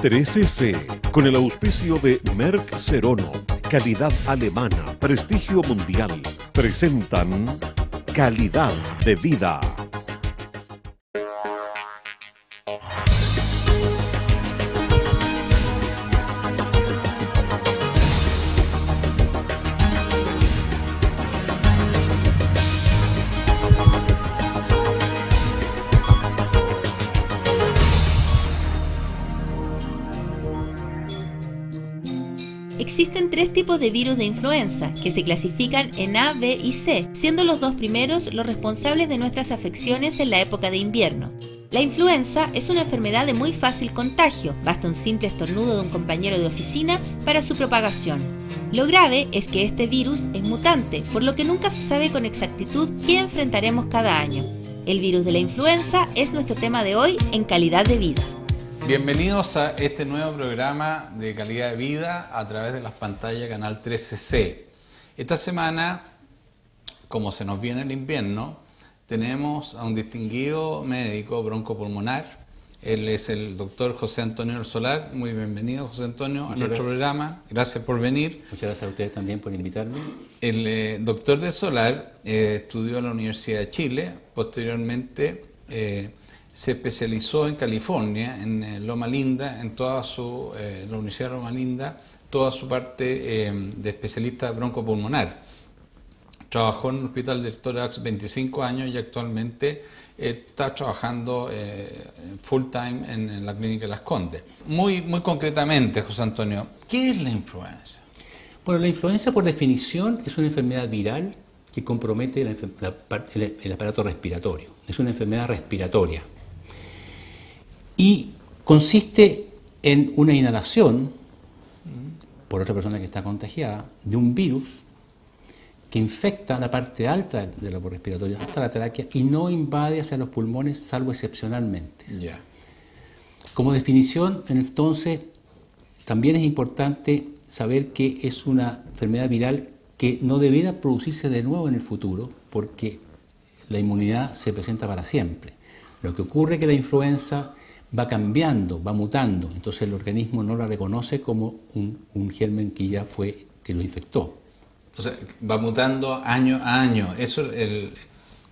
13C, con el auspicio de Merck Serono, calidad alemana, prestigio mundial, presentan Calidad de Vida. Existen tres tipos de virus de influenza, que se clasifican en A, B y C, siendo los dos primeros los responsables de nuestras afecciones en la época de invierno. La influenza es una enfermedad de muy fácil contagio, basta un simple estornudo de un compañero de oficina para su propagación. Lo grave es que este virus es mutante, por lo que nunca se sabe con exactitud qué enfrentaremos cada año. El virus de la influenza es nuestro tema de hoy en Calidad de Vida. Bienvenidos a este nuevo programa de Calidad de Vida a través de las pantallas Canal 13C. Esta semana, como se nos viene el invierno, tenemos a un distinguido médico broncopulmonar. Él es el doctor José Antonio del Solar. Muy bienvenido, José Antonio, a nuestro programa. Gracias por venir. Muchas gracias a ustedes también por invitarme. El doctor del Solar estudió en la Universidad de Chile, posteriormente se especializó en California, en Loma Linda, en toda su, la Universidad de Loma Linda, toda su parte de especialista broncopulmonar. Trabajó en el Hospital del Tórax 25 años y actualmente está trabajando full time en la Clínica Las Condes. Muy concretamente, José Antonio, ¿qué es la influenza? Bueno, la influenza por definición es una enfermedad viral que compromete el aparato respiratorio. Es una enfermedad respiratoria. Y consiste en una inhalación por otra persona que está contagiada de un virus que infecta la parte alta del aparato respiratorio hasta la tráquea y no invade hacia los pulmones salvo excepcionalmente. Yeah. Como definición, entonces, también es importante saber que es una enfermedad viral que no debiera producirse de nuevo en el futuro porque la inmunidad se presenta para siempre. Lo que ocurre es que la influenza va cambiando, va mutando, entonces el organismo no la reconoce como un germen que ya fue, que lo infectó. O sea, va mutando año a año,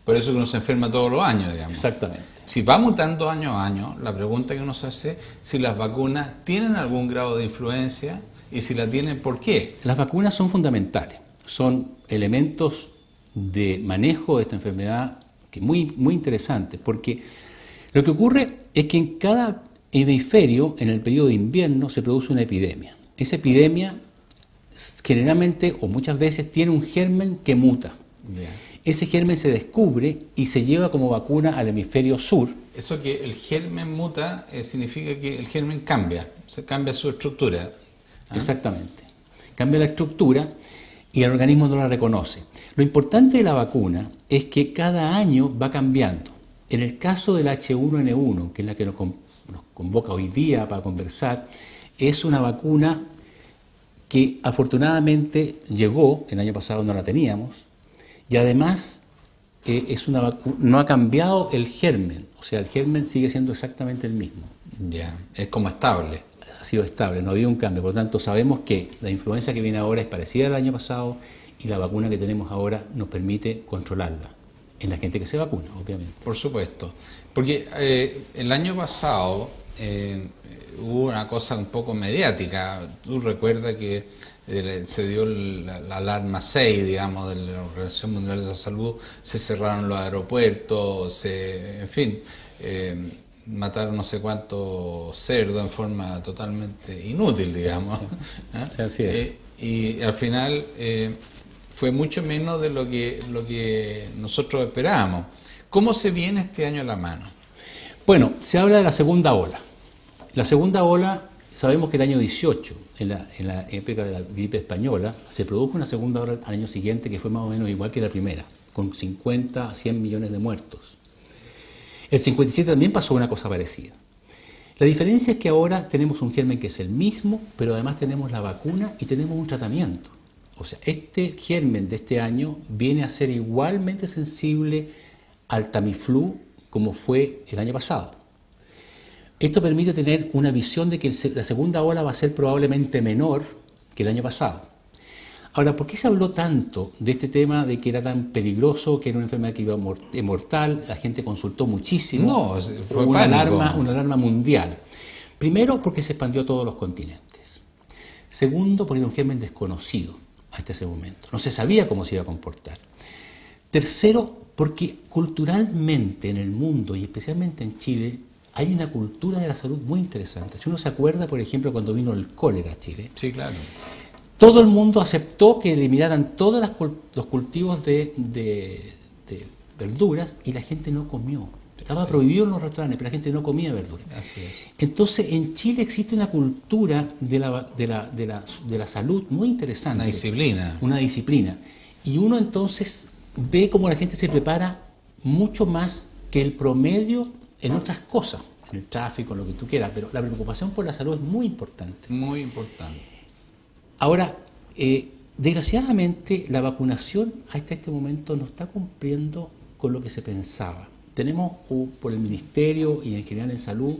por eso que uno se enferma todos los años, digamos. Exactamente. Si va mutando año a año, la pregunta que uno se hace, si las vacunas tienen algún grado de influencia y si la tienen, ¿por qué? Las vacunas son fundamentales, son elementos de manejo de esta enfermedad que muy interesantes, porque lo que ocurre es que en cada hemisferio, en el periodo de invierno, se produce una epidemia. Esa epidemia generalmente o muchas veces tiene un germen que muta. Yeah. Ese germen se descubre y se lleva como vacuna al hemisferio sur. Eso que el germen muta significa que el germen cambia, se cambia su estructura. ¿Ah? Exactamente. Cambia la estructura y el organismo no la reconoce. Lo importante de la vacuna es que cada año va cambiando. En el caso del H1N1, que es la que nos convoca hoy día para conversar, es una vacuna que afortunadamente llegó, el año pasado no la teníamos, y además no ha cambiado el germen, o sea, el germen sigue siendo exactamente el mismo. Ya, es como estable. Ha sido estable, no ha habido un cambio, por lo tanto sabemos que la influenza que viene ahora es parecida al año pasado y la vacuna que tenemos ahora nos permite controlarla. En la gente que se vacuna, obviamente. Por supuesto, porque el año pasado hubo una cosa un poco mediática. Tú recuerdas que se dio la alarma 6, digamos, de la Organización Mundial de la Salud, se cerraron los aeropuertos, en fin, mataron no sé cuántos cerdos en forma totalmente inútil, digamos. Sí, así es. Y al final fue mucho menos de lo que nosotros esperábamos. ¿Cómo se viene este año a la mano? Bueno, se habla de la segunda ola. La segunda ola, sabemos que el año 18, en la época de la gripe española, se produjo una segunda ola al año siguiente que fue más o menos igual que la primera, con 50 a 100 millones de muertos. El 57 también pasó una cosa parecida. La diferencia es que ahora tenemos un germen que es el mismo, pero además tenemos la vacuna y tenemos un tratamiento. O sea, este germen de este año viene a ser igualmente sensible al Tamiflu como fue el año pasado. Esto permite tener una visión de que la segunda ola va a ser probablemente menor que el año pasado. Ahora, ¿por qué se habló tanto de este tema de que era tan peligroso, que era una enfermedad que iba mortal? La gente consultó muchísimo. No, fue una pánico. alarma mundial. Primero, porque se expandió a todos los continentes. Segundo, porque era un germen desconocido hasta ese momento. No se sabía cómo se iba a comportar. Tercero, porque culturalmente en el mundo y especialmente en Chile hay una cultura de la salud muy interesante. Si uno se acuerda, por ejemplo, cuando vino el cólera a Chile, Sí, claro. todo el mundo aceptó que eliminaran todos los cultivos de verduras y la gente no comió. Estaba prohibido en los restaurantes, pero la gente no comía verduras. Así es. Entonces, en Chile existe una cultura de la salud muy interesante. Una disciplina. Una disciplina. Y uno entonces ve cómo la gente se prepara mucho más que el promedio en otras cosas, en el tráfico, en lo que tú quieras, pero la preocupación por la salud es muy importante. Muy importante. Ahora, desgraciadamente la vacunación hasta este momento no está cumpliendo con lo que se pensaba. Tenemos por el Ministerio y en general en salud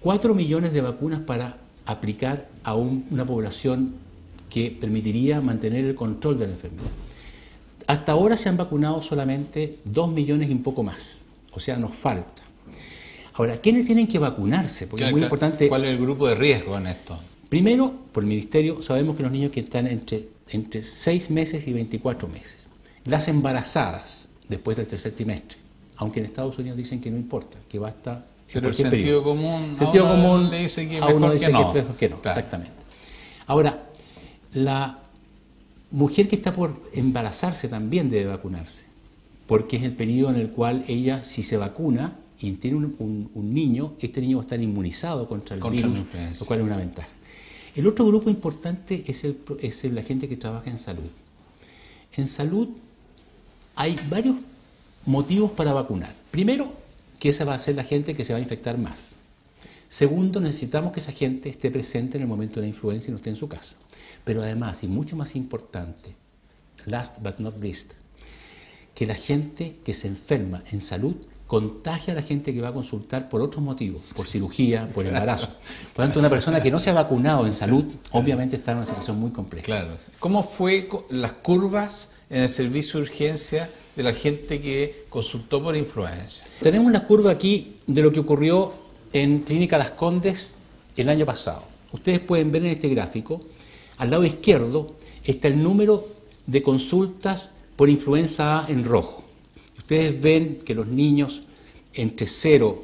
4 millones de vacunas para aplicar a una población que permitiría mantener el control de la enfermedad. Hasta ahora se han vacunado solamente 2 millones y un poco más, o sea, nos falta. Ahora, ¿quiénes tienen que vacunarse? Porque es muy importante. ¿Cuál es el grupo de riesgo en esto? Primero, por el Ministerio, sabemos que los niños que están entre 6 meses y 24 meses. Las embarazadas, después del tercer trimestre, aunque en Estados Unidos dicen que no importa, que basta. Pero el sentido común, sentido común le dice que a uno mejor dice que no. que es mejor que no, Claro. exactamente. Ahora, la mujer que está por embarazarse también debe vacunarse, porque es el periodo en el cual ella, si se vacuna y tiene un niño, este niño va a estar inmunizado contra el Contra la virus, influenza. lo cual es una ventaja. El otro grupo importante es la gente que trabaja en salud. En salud hay varios motivos para vacunar. Primero, que esa va a ser la gente que se va a infectar más. Segundo, necesitamos que esa gente esté presente en el momento de la influenza y no esté en su casa. Pero además, y mucho más importante, last but not least, que la gente que se enferma en salud contagia a la gente que va a consultar por otros motivos, por cirugía, por embarazo. Por lo tanto, una persona que no se ha vacunado en salud, obviamente está en una situación muy compleja. Claro. ¿Cómo fue las curvas en el servicio de urgencia de la gente que consultó por influenza? Tenemos una curva aquí de lo que ocurrió en Clínica Las Condes el año pasado. Ustedes pueden ver en este gráfico, al lado izquierdo está el número de consultas por influenza A en rojo. Ustedes ven que los niños entre 0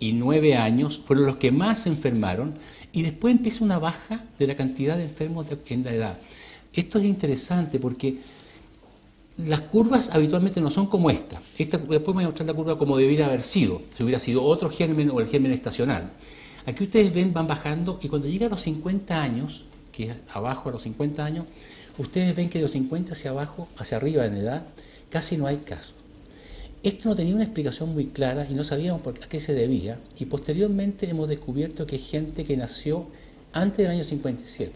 y 9 años fueron los que más se enfermaron y después empieza una baja de la cantidad de enfermos en la edad. Esto es interesante porque las curvas habitualmente no son como esta. Después voy a mostrar la curva como debiera haber sido, si hubiera sido otro germen o el germen estacional. Aquí ustedes ven, van bajando y cuando llega a los 50 años, que es abajo a los 50 años, ustedes ven que de los 50 hacia abajo, hacia arriba en edad, casi no hay casos. Esto no tenía una explicación muy clara y no sabíamos a qué se debía y posteriormente hemos descubierto que hay gente que nació antes del año 57.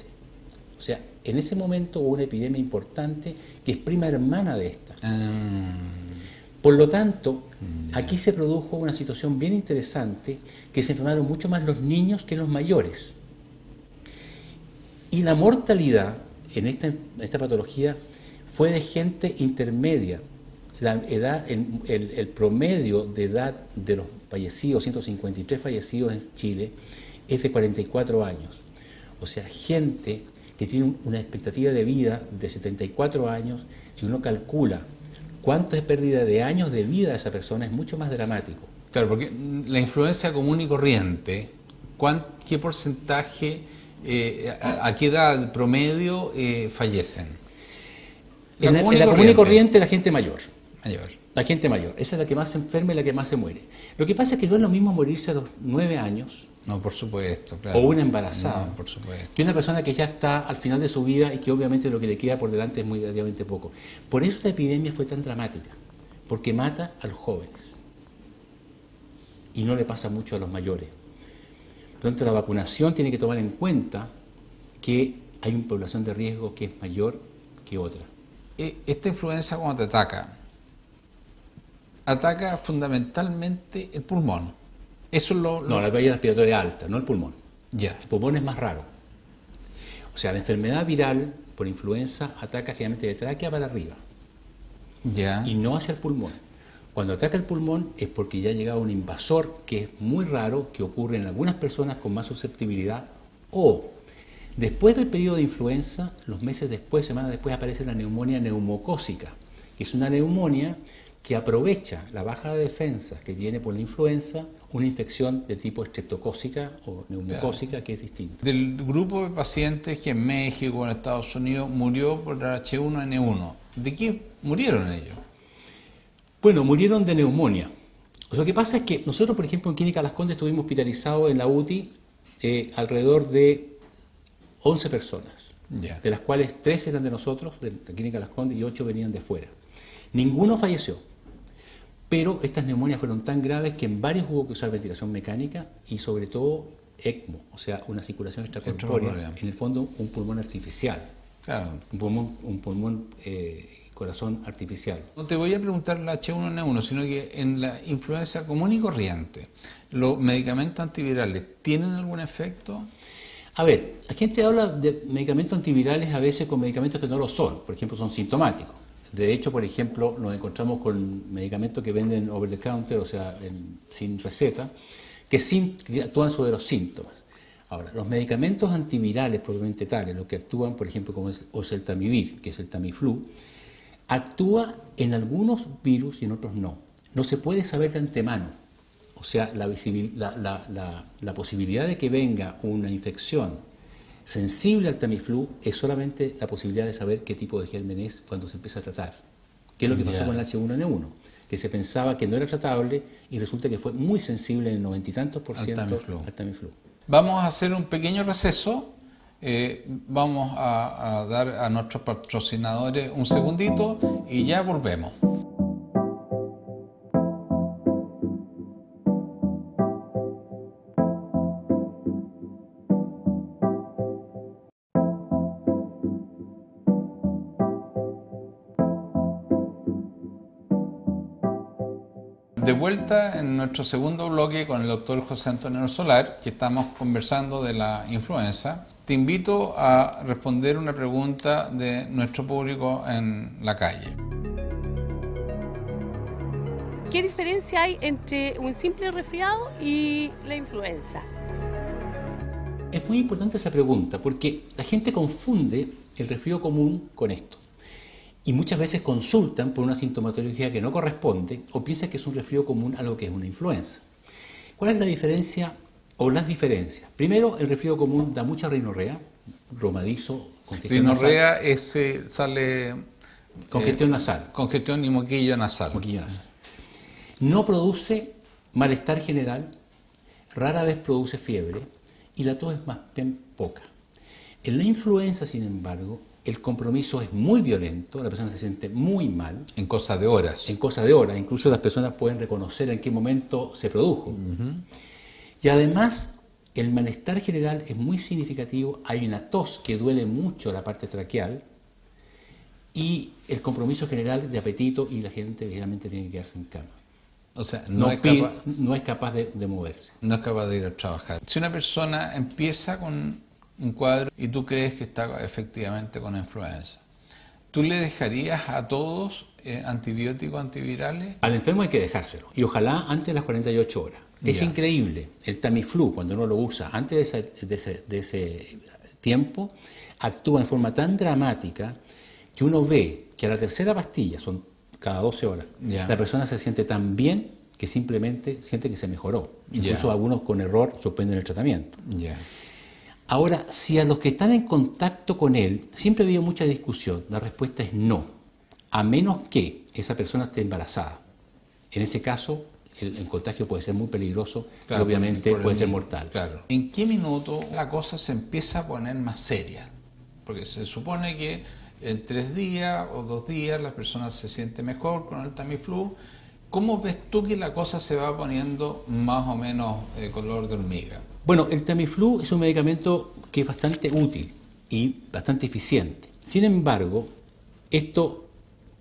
O sea, en ese momento hubo una epidemia importante que es prima hermana de esta. Por lo tanto, aquí se produjo una situación bien interesante que se enfermaron mucho más los niños que los mayores. Y la mortalidad en esta patología fue de gente intermedia. La edad, el promedio de edad de los fallecidos, 153 fallecidos en Chile, es de 44 años. O sea, gente que tiene una expectativa de vida de 74 años, si uno calcula cuánto es pérdida de años de vida de esa persona, es mucho más dramático. Claro, porque la influenza común y corriente, ¿qué porcentaje, a qué edad promedio fallecen? En la común y corriente la gente mayor. Mayor. La gente mayor, esa es la que más se enferma y la que más se muere. Lo que pasa es que no es lo mismo morirse a los 9 años No, por supuesto, claro. o una embarazada, No, por supuesto. que una persona que ya está al final de su vida y que obviamente lo que le queda por delante es muy relativamente poco. Por eso esta epidemia fue tan dramática, porque mata a los jóvenes y no le pasa mucho a los mayores. Por lo tanto, la vacunación tiene que tomar en cuenta que hay una población de riesgo que es mayor que otra. Esta influenza, cuando te ataca fundamentalmente el pulmón. Eso es lo... No, la vía respiratoria alta, no el pulmón. Ya. El pulmón es más raro. O sea, la enfermedad viral por influenza ataca generalmente de tráquea para arriba Ya. y no hacia el pulmón. Cuando ataca el pulmón es porque ya ha llegado un invasor, que es muy raro, que ocurre en algunas personas con más susceptibilidad, o después del periodo de influenza, los meses después, semanas después, aparece la neumonía neumocócica, que es una neumonía que aprovecha la baja de defensa que tiene por la influenza, una infección de tipo estreptocócica o neumocócica, que es distinta. Del grupo de pacientes que en México o en Estados Unidos murió por H1N1, ¿de qué murieron ellos? Bueno, murieron de neumonía. Lo que pasa es que nosotros, por ejemplo, en Clínica Las Condes estuvimos hospitalizados en la UTI alrededor de 11 personas, Ya. de las cuales 3 eran de nosotros, de la Clínica Las Condes, y 8 venían de fuera. Ninguno falleció, pero estas neumonias fueron tan graves que en varios hubo que usar ventilación mecánica y sobre todo ECMO, o sea, una circulación extracorpórea, en el fondo un pulmón artificial, Claro. un pulmón corazón artificial. No te voy a preguntar la H1N1, sino que en la influenza común y corriente, ¿los medicamentos antivirales tienen algún efecto? A ver, la gente habla de medicamentos antivirales a veces con medicamentos que no lo son, por ejemplo, son sintomáticos. De hecho, por ejemplo, nos encontramos con medicamentos que venden over the counter, o sea, sin receta, que actúan sobre los síntomas. Ahora, los medicamentos antivirales propiamente tales, los que actúan, por ejemplo, como es oseltamivir, que es el Tamiflu, actúa en algunos virus y en otros no. No se puede saber de antemano. O sea, la posibilidad de que venga una infección sensible al Tamiflu es solamente la posibilidad de saber qué tipo de germen es cuando se empieza a tratar. ¿Qué es lo que pasó con el H1N1? Que se pensaba que no era tratable y resulta que fue muy sensible en el 90 y tantos % al Tamiflu. Vamos a hacer un pequeño receso. Vamos a dar a nuestros patrocinadores un segundito y ya volvemos. De vuelta en nuestro segundo bloque con el doctor José Antonio Solar, que estamos conversando de la influenza. Te invito a responder una pregunta de nuestro público en la calle. ¿Qué diferencia hay entre un simple resfriado y la influenza? Es muy importante esa pregunta porque la gente confunde el resfrío común con esto. Y muchas veces consultan por una sintomatología que no corresponde o piensan que es un resfrío común a lo que es una influenza. ¿Cuál es la diferencia o las diferencias? Primero, el resfrío común da mucha rinorrea, romadizo, congestión Rinorrea nasal. sale... Congestión nasal. Congestión y moquillo nasal. Moquillo nasal. No produce malestar general, rara vez produce fiebre y la tos es más bien poca. En la influenza, sin embargo, el compromiso es muy violento, la persona se siente muy mal. En cosa de horas. En cosa de horas, incluso las personas pueden reconocer en qué momento se produjo. Y además, el malestar general es muy significativo, hay una tos que duele mucho la parte traqueal y el compromiso general de apetito y la gente generalmente tiene que quedarse en cama. O sea, No es capaz de moverse. No es capaz de ir a trabajar. Si una persona empieza con un cuadro y tú crees que está efectivamente con influenza, ¿tú le dejarías a todos antibióticos antivirales? Al enfermo hay que dejárselo y ojalá antes de las 48 horas. Es increíble, el Tamiflu cuando uno lo usa antes de ese tiempo actúa en forma tan dramática que uno ve que a la tercera pastilla, son cada 12 horas, la persona se siente tan bien que simplemente siente que se mejoró. Incluso algunos con error suspenden el tratamiento. Ahora, si a los que están en contacto con él, siempre ha habido mucha discusión, la respuesta es no, a menos que esa persona esté embarazada. En ese caso, el contagio puede ser muy peligroso y obviamente puede ser mortal. Claro. ¿En qué minuto la cosa se empieza a poner más seria? Porque se supone que en 3 días o 2 días la persona se siente mejor con el Tamiflu. ¿Cómo ves tú que la cosa se va poniendo más o menos color de hormiga? Bueno, el Tamiflu es un medicamento que es bastante útil y bastante eficiente. Sin embargo, esto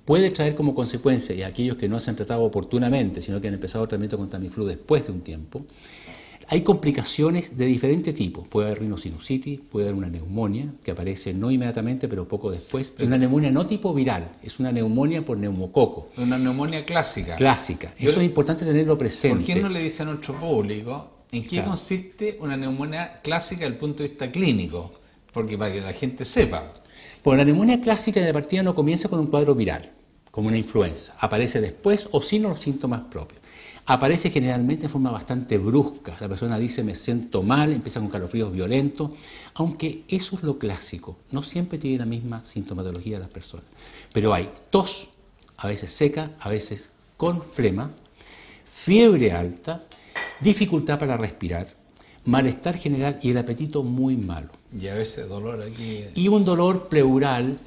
puede traer como consecuencia, y aquellos que no se han tratado oportunamente, sino que han empezado el tratamiento con Tamiflu después de un tiempo, hay complicaciones de diferentes tipos. Puede haber rinosinusitis, puede haber una neumonía, que aparece no inmediatamente, pero poco después. Es una neumonía no tipo viral, es una neumonía por neumococo. Una neumonía clásica. Clásica. Eso es importante tenerlo presente. ¿Por qué no le dice a nuestro público en qué consiste una neumonía clásica desde el punto de vista clínico? Porque para que la gente sepa. Pues la neumonía clásica de partida no comienza con un cuadro viral, como una influenza. Aparece después o sin los síntomas propios. Aparece generalmente de forma bastante brusca. La persona dice me siento mal, empieza con calofríos violentos, aunque eso es lo clásico. No siempre tiene la misma sintomatología de las personas. Pero hay tos, a veces seca, a veces con flema, fiebre alta, dificultad para respirar, malestar general y el apetito muy malo. Y a veces dolor aquí. Y un dolor pleural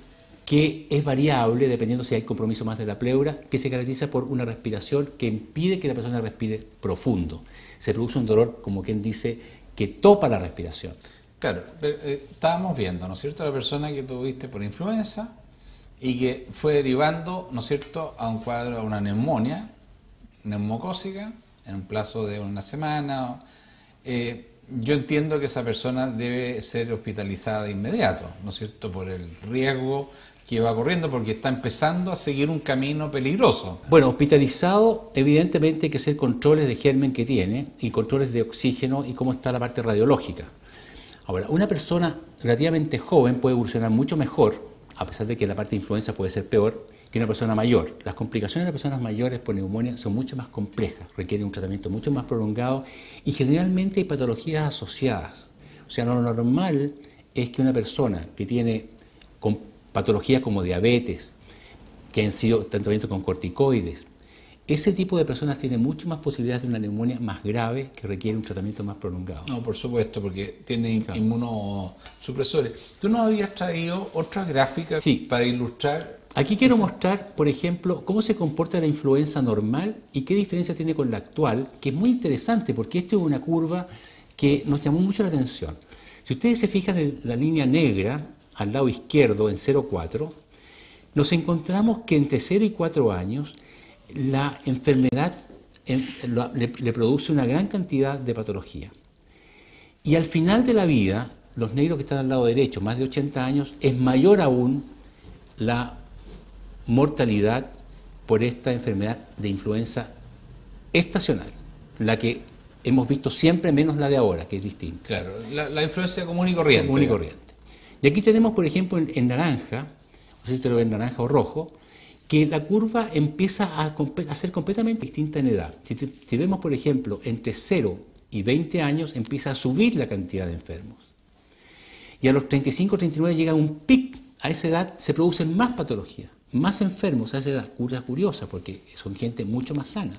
que es variable dependiendo si hay compromiso más de la pleura, que se caracteriza por una respiración que impide que la persona respire profundo. Se produce un dolor, como quien dice, que topa la respiración. Claro, pero, estábamos viendo, ¿no es cierto?, la persona que tuviste por influenza y que fue derivando, ¿no es cierto?, a un cuadro, a una neumonía neumocócica en un plazo de una semana. Yo entiendo que esa persona debe ser hospitalizada de inmediato, ¿no es cierto?, por el riesgo que va corriendo, porque está empezando a seguir un camino peligroso. Bueno, hospitalizado, evidentemente hay que hacer controles de germen que tiene y controles de oxígeno y cómo está la parte radiológica. Ahora, una persona relativamente joven puede evolucionar mucho mejor, a pesar de que la parte de influenza puede ser peor, que una persona mayor. Las complicaciones de las personas mayores por neumonía son mucho más complejas, requieren un tratamiento mucho más prolongado y generalmente hay patologías asociadas. O sea, lo normal es que una persona que tiene patologías como diabetes, que han sido tratamiento con corticoides, ese tipo de personas tiene mucho más posibilidades de una neumonía más grave que requiere un tratamiento más prolongado. No, por supuesto, porque tiene inmunosupresores. ¿Tú nos habías traído otras gráficas para ilustrar? Aquí quiero mostrar, por ejemplo, cómo se comporta la influenza normal y qué diferencia tiene con la actual, que es muy interesante porque esta es una curva que nos llamó mucho la atención. Si ustedes se fijan en la línea negra, al lado izquierdo, en 0,4, nos encontramos que entre 0 y 4 años la enfermedad le produce una gran cantidad de patología. Y al final de la vida, los negros que están al lado derecho, más de 80 años, es mayor aún la mortalidad por esta enfermedad de influenza estacional, la que hemos visto siempre menos la de ahora, que es distinta. Claro, la influenza común y corriente. Común y corriente. Y aquí tenemos, por ejemplo, en naranja, no sé si usted lo ve en naranja o rojo, que la curva empieza a ser completamente distinta en edad. Si vemos, por ejemplo, entre 0 y 20 años empieza a subir la cantidad de enfermos. Y a los 35 o 39 llega un pic. A esa edad se producen más patologías, más enfermos a esa edad. Curiosa, porque son gente mucho más sana.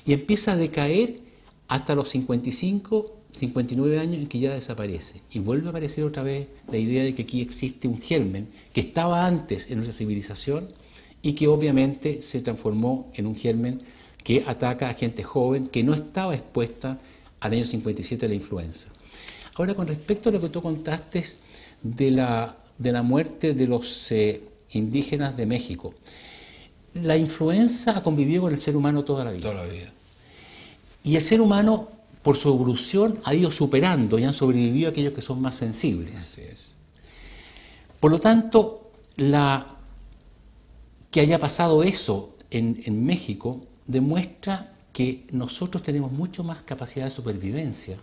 Y empieza a decaer hasta los 55, 59 años en que ya desaparece. Y vuelve a aparecer otra vez la idea de que aquí existe un germen que estaba antes en nuestra civilización y que obviamente se transformó en un germen que ataca a gente joven que no estaba expuesta al año 57 de la influenza. Ahora, con respecto a lo que tú contaste de la muerte de los indígenas de México, la influenza ha convivido con el ser humano toda la vida. Toda la vida. Y el ser humano, por su evolución, ha ido superando y han sobrevivido aquellos que son más sensibles. Así es. Por lo tanto, que haya pasado eso en México demuestra que nosotros tenemos mucho más capacidad de supervivencia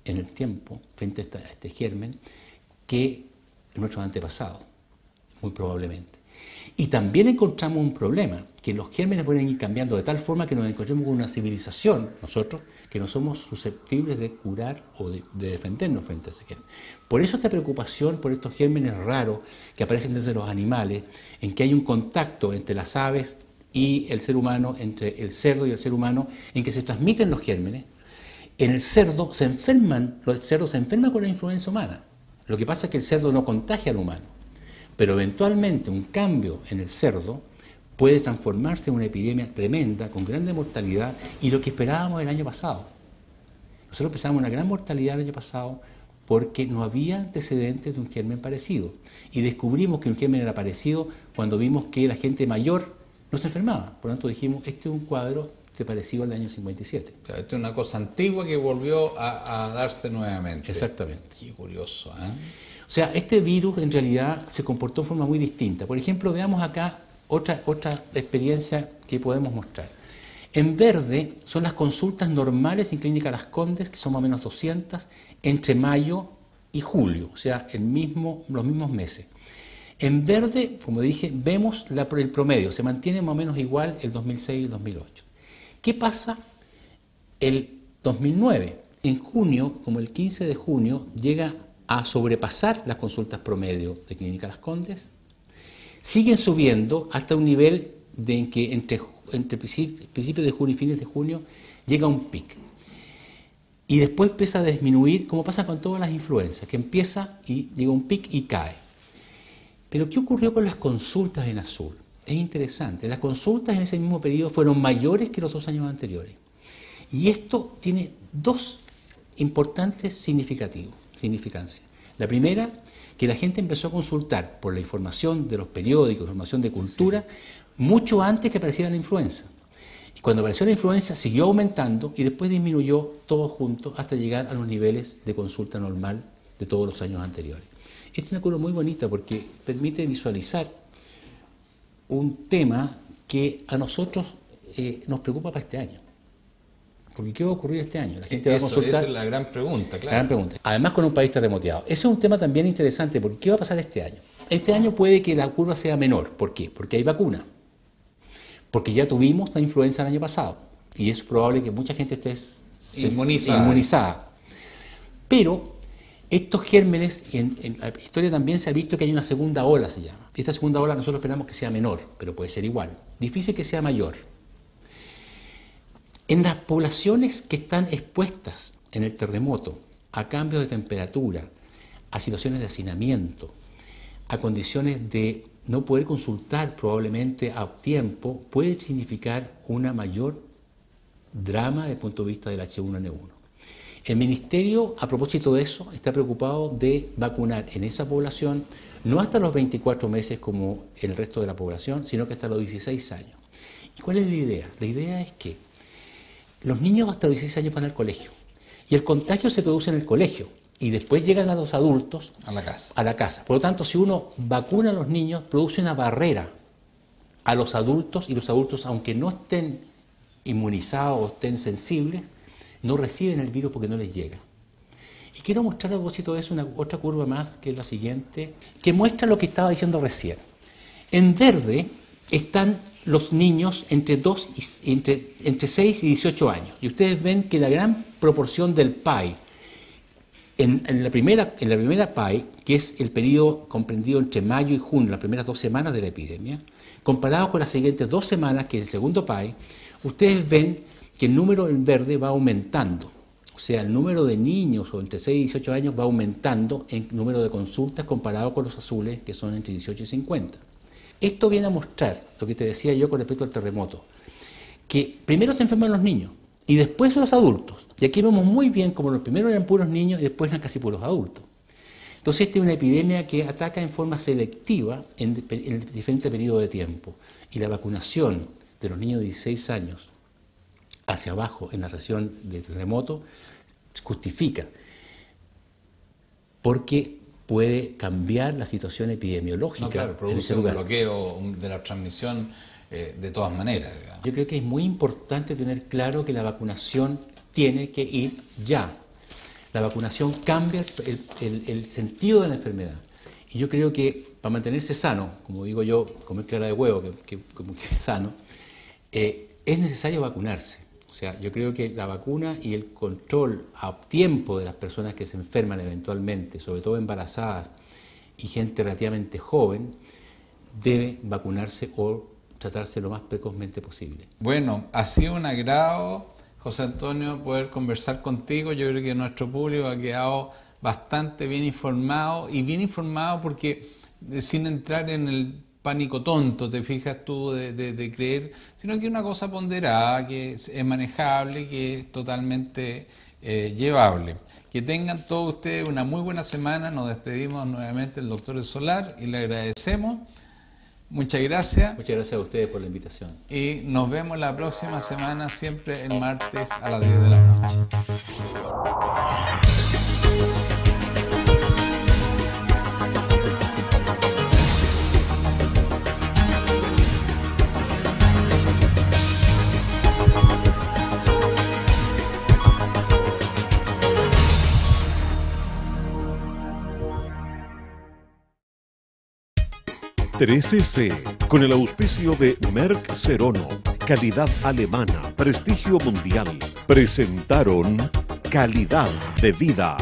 en el tiempo frente a este germen que nuestros antepasados, muy probablemente. Y también encontramos un problema, que los gérmenes pueden ir cambiando de tal forma que nos encontremos con una civilización, nosotros, que no somos susceptibles de curar o de defendernos frente a ese germen. Por eso esta preocupación por estos gérmenes raros que aparecen desde los animales, en que hay un contacto entre las aves y el ser humano, entre el cerdo y el ser humano, en que se transmiten los gérmenes. En el cerdo los cerdos se enferman con la influenza humana. Lo que pasa es que el cerdo no contagia al humano. Pero eventualmente un cambio en el cerdo puede transformarse en una epidemia tremenda, con grande mortalidad, y lo que esperábamos el año pasado. Nosotros pensábamos una gran mortalidad el año pasado porque no había antecedentes de un germen parecido. Y descubrimos que un germen era parecido cuando vimos que la gente mayor no se enfermaba. Por lo tanto dijimos, este es un cuadro parecido al año 57. O sea, esto es una cosa antigua que volvió a darse nuevamente. Exactamente. Qué curioso, ¿eh? O sea, este virus en realidad se comportó de forma muy distinta. Por ejemplo, veamos acá otra experiencia que podemos mostrar. En verde son las consultas normales en Clínica Las Condes, que son más o menos 200, entre mayo y julio, o sea, los mismos meses. En verde, como dije, vemos el promedio, se mantiene más o menos igual el 2006 y el 2008. ¿Qué pasa el 2009? En junio, como el 15 de junio, llega a sobrepasar las consultas promedio de Clínica Las Condes. Siguen subiendo hasta un nivel en que entre principios de junio y fines de junio llega un pic. Y después empieza a disminuir, como pasa con todas las influencias, que empieza y llega un pic y cae. Pero ¿qué ocurrió con las consultas en azul? Es interesante, las consultas en ese mismo periodo fueron mayores que los 2 años anteriores. Y esto tiene dos importantes significancias. La primera, que la gente empezó a consultar por la información de los periódicos, información de cultura, mucho antes que apareciera la influenza. Y cuando apareció la influenza siguió aumentando y después disminuyó todo junto hasta llegar a los niveles de consulta normal de todos los años anteriores. Esta es una curva muy bonita porque permite visualizar un tema que a nosotros nos preocupa para este año. Porque ¿qué va a ocurrir este año? La gente va a consultar. Esa es la gran pregunta, claro. La gran pregunta. Además, con un país terremoteado. Ese es un tema también interesante, porque ¿qué va a pasar este año? Este año puede que la curva sea menor. ¿Por qué? Porque hay vacuna. Porque ya tuvimos la influenza el año pasado. Y es probable que mucha gente esté inmunizada. Pero estos gérmenes, en la historia también se ha visto que hay una segunda ola, se llama. Esta segunda ola nosotros esperamos que sea menor, pero puede ser igual. Difícil que sea mayor. En las poblaciones que están expuestas en el terremoto a cambios de temperatura, a situaciones de hacinamiento, a condiciones de no poder consultar probablemente a tiempo, puede significar una mayor drama desde el punto de vista del H1N1. El Ministerio, a propósito de eso, está preocupado de vacunar en esa población no hasta los 24 meses como el resto de la población, sino que hasta los 16 años. ¿Y cuál es la idea? La idea es que los niños hasta los 16 años van al colegio y el contagio se produce en el colegio y después llegan a los adultos a la casa. Por lo tanto, si uno vacuna a los niños, produce una barrera a los adultos y los adultos, aunque no estén inmunizados o estén sensibles, no reciben el virus porque no les llega. Y quiero mostrar a propósito de eso otra curva más, que es la siguiente, que muestra lo que estaba diciendo recién. En verde están los niños entre 6 y 18 años. Y ustedes ven que la gran proporción del PAI, en la primera PAI, que es el periodo comprendido entre mayo y junio, las primeras 2 semanas de la epidemia, comparado con las siguientes 2 semanas, que es el segundo PAI, ustedes ven que el número en verde va aumentando. O sea, el número de niños o entre 6 y 18 años va aumentando en número de consultas comparado con los azules, que son entre 18 y 50. Esto viene a mostrar lo que te decía yo con respecto al terremoto, que primero se enferman los niños y después los adultos. Y aquí vemos muy bien como los primeros eran puros niños y después eran casi puros adultos. Entonces esta es una epidemia que ataca en forma selectiva en diferentes periodos de tiempo. Y la vacunación de los niños de 16 años hacia abajo en la región de terremoto justifica, porque puede cambiar la situación epidemiológica. No, claro, produce un bloqueo de la transmisión de todas maneras. Digamos. Yo creo que es muy importante tener claro que la vacunación tiene que ir ya. La vacunación cambia el sentido de la enfermedad. Y yo creo que para mantenerse sano, como digo yo, comer clara de huevo, que es sano, es necesario vacunarse. O sea, yo creo que la vacuna y el control a tiempo de las personas que se enferman eventualmente, sobre todo embarazadas y gente relativamente joven, debe vacunarse o tratarse lo más precozmente posible. Bueno, ha sido un agrado, José Antonio, poder conversar contigo. Yo creo que nuestro público ha quedado bastante bien informado, y bien informado porque sin entrar en el pánico tonto, te fijas tú, de creer, sino que una cosa ponderada, que es manejable, que es totalmente llevable. Que tengan todos ustedes una muy buena semana. Nos despedimos nuevamente del doctor de Solar y le agradecemos. Muchas gracias. Muchas gracias a ustedes por la invitación. Y nos vemos la próxima semana, siempre el martes a las 10 de la noche. 13C, con el auspicio de Merck Serono, calidad alemana, prestigio mundial, presentaron Calidad de Vida.